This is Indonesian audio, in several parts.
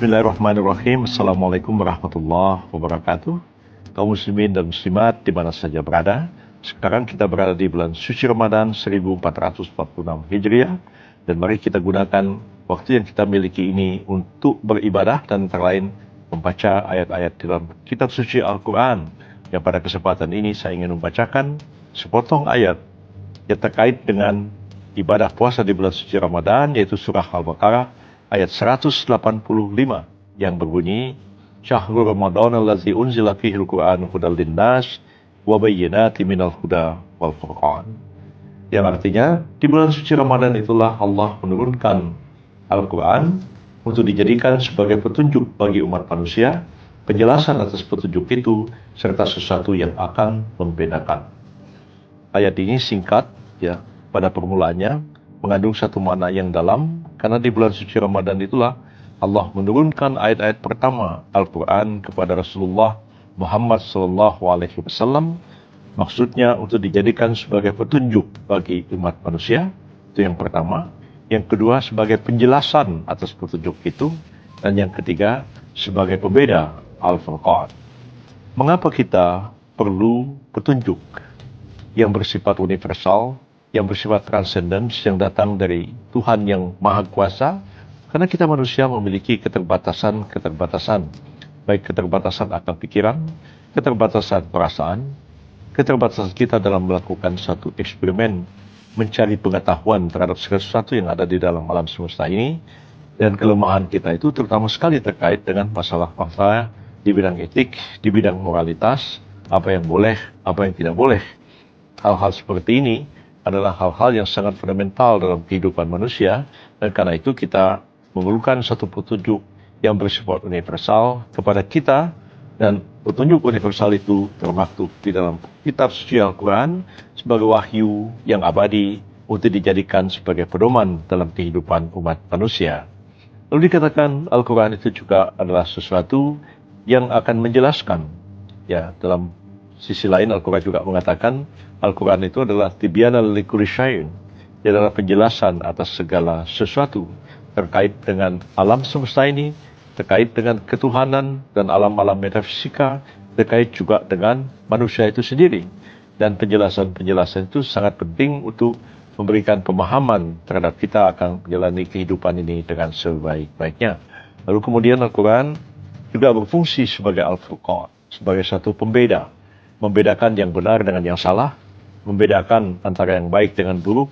Bismillahirrahmanirrahim. Assalamualaikum warahmatullahi wabarakatuh. Kaum muslimin dan muslimat di mana saja berada. Sekarang kita berada di bulan suci Ramadan 1446 Hijriah. Dan mari kita gunakan waktu yang kita miliki ini untuk beribadah dan antara lain membaca ayat-ayat dalam kitab suci Al-Quran. Yang pada kesempatan ini saya ingin membacakan sepotong ayat yang terkait dengan ibadah puasa di bulan suci Ramadan, yaitu surah Al-Baqarah ayat 185 yang berbunyi, Syahrul Ramadan allazi unzila fihi al-Qur'an hudal linnas wa bayyinatin minal huda wal furqan. Yang artinya, di bulan suci Ramadan itulah Allah menurunkan Al-Quran untuk dijadikan sebagai petunjuk bagi umat manusia, penjelasan atas petunjuk itu serta sesuatu yang akan membedakan. Ayat ini singkat, ya, pada permulaannya mengandung satu makna yang dalam, karena di bulan suci Ramadan itulah Allah menurunkan ayat-ayat pertama Al-Quran kepada Rasulullah Muhammad SAW. Maksudnya untuk dijadikan sebagai petunjuk bagi umat manusia, itu yang pertama. Yang kedua sebagai penjelasan atas petunjuk itu. Dan yang ketiga sebagai pembeda Al-Furqan. Mengapa kita perlu petunjuk yang bersifat universal, yang bersifat transcendence, yang datang dari Tuhan yang Maha Kuasa? Karena kita manusia memiliki keterbatasan, baik keterbatasan akal pikiran, keterbatasan perasaan, keterbatasan kita dalam melakukan satu eksperimen, mencari pengetahuan terhadap segala sesuatu yang ada di dalam alam semesta ini, dan kelemahan kita itu terutama sekali terkait dengan masalah-masalah di bidang etik, di bidang moralitas, apa yang boleh, apa yang tidak boleh. Hal-hal seperti ini adalah hal-hal yang sangat fundamental dalam kehidupan manusia, dan karena itu kita memerlukan satu petunjuk yang bersifat universal kepada kita, dan petunjuk universal itu termaktub di dalam kitab suci Al-Quran sebagai wahyu yang abadi untuk dijadikan sebagai pedoman dalam kehidupan umat manusia. Lalu dikatakan Al-Quran itu juga adalah sesuatu yang akan menjelaskan, ya, dalam sisi lain Al-Quran juga mengatakan Al-Quran itu adalah tibyanan likulli syai'in, adalah penjelasan atas segala sesuatu terkait dengan alam semesta ini, terkait dengan ketuhanan dan alam-alam metafisika, terkait juga dengan manusia itu sendiri. Dan penjelasan-penjelasan itu sangat penting untuk memberikan pemahaman terhadap kita akan menjalani kehidupan ini dengan sebaik-baiknya. Lalu kemudian Al-Quran juga berfungsi sebagai Al-Furqan, sebagai satu pembeda, membedakan yang benar dengan yang salah, membedakan antara yang baik dengan buruk,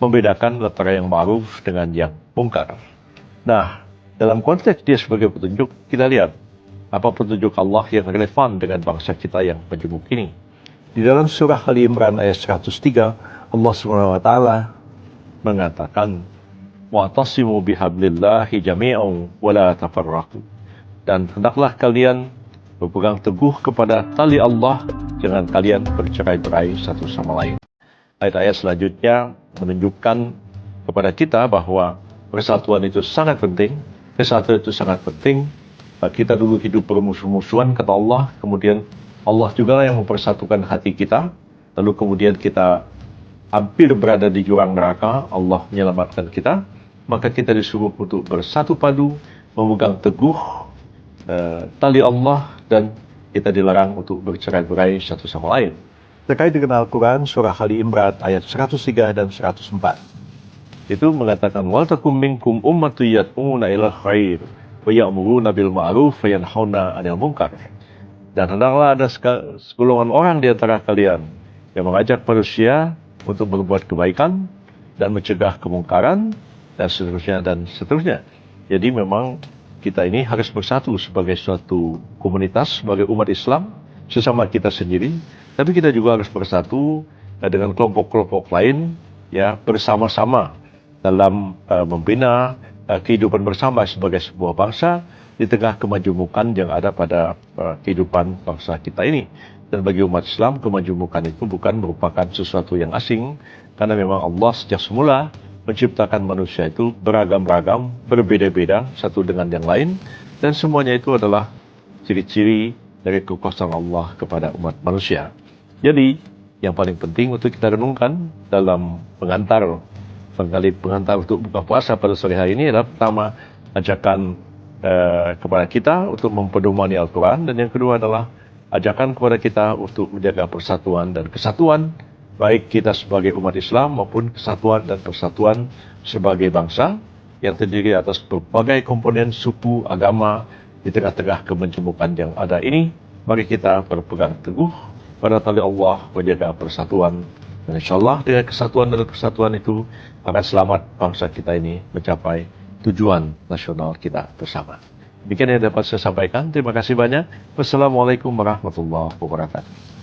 membedakan antara yang ma'ruf dengan yang mungkar. Nah, dalam konteks dia sebagai petunjuk, kita lihat apa petunjuk Allah yang relevan dengan bangsa kita yang majemuk ini. Di dalam surah Ali Imran ayat 103, Allah SWT mengatakan, wa'tasimu bihablillahi jami'an wa la tafarraqu. Dan hendaklah kalian berpegang teguh kepada tali Allah, jangan kalian bercerai-berai satu sama lain. Ayat-ayat selanjutnya menunjukkan kepada kita bahwa persatuan itu sangat penting. Kesatuan itu sangat penting. Kita dulu hidup bermusuh-musuhan, kata Allah. Kemudian Allah juga yang mempersatukan hati kita. Lalu kemudian kita hampir berada di jurang neraka, Allah menyelamatkan kita. Maka kita disuruh untuk bersatu padu, memegang teguh tali Allah, dan kita dilarang untuk bercerai-berai satu sama lain. Terkait dengan Al-Quran, surah Ali Imran ayat 103 dan 104. Itu mengatakan, wal takum minkum ummatun yad'una ilal khair wa ya'muruna bil ma'ruf wa yanhauna 'anil munkar. Dan hendaklah ada segolongan orang di antara kalian yang mengajak manusia untuk berbuat kebaikan dan mencegah kemungkaran, dan seterusnya dan seterusnya. Jadi memang kita ini harus bersatu sebagai suatu komunitas, sebagai umat Islam, sesama kita sendiri, tapi kita juga harus bersatu dengan kelompok-kelompok lain, ya, bersama-sama dalam membina kehidupan bersama sebagai sebuah bangsa di tengah kemajemukan yang ada pada kehidupan bangsa kita ini. Dan bagi umat Islam, kemajemukan itu bukan merupakan sesuatu yang asing, karena memang Allah sejak semula menciptakan manusia itu beragam-ragam, berbeda-beda satu dengan yang lain, dan semuanya itu adalah ciri-ciri dari kekuasaan Allah kepada umat manusia. Jadi, yang paling penting untuk kita renungkan dalam pengantar untuk buka puasa pada sore hari ini adalah pertama, ajakan kepada kita untuk mempedomani Al-Quran, dan yang kedua adalah ajakan kepada kita untuk menjaga persatuan dan kesatuan baik kita sebagai umat Islam maupun kesatuan dan persatuan sebagai bangsa yang terdiri atas berbagai komponen suku, agama di tengah-tengah kemencemukan yang ada ini. Mari kita berpegang teguh pada tali Allah, menjaga persatuan, dan insyaAllah dengan kesatuan dan persatuan itu akan selamat bangsa kita ini mencapai tujuan nasional kita bersama. Demikian yang dapat saya sampaikan. Terima kasih banyak. Wassalamualaikum warahmatullahi wabarakatuh.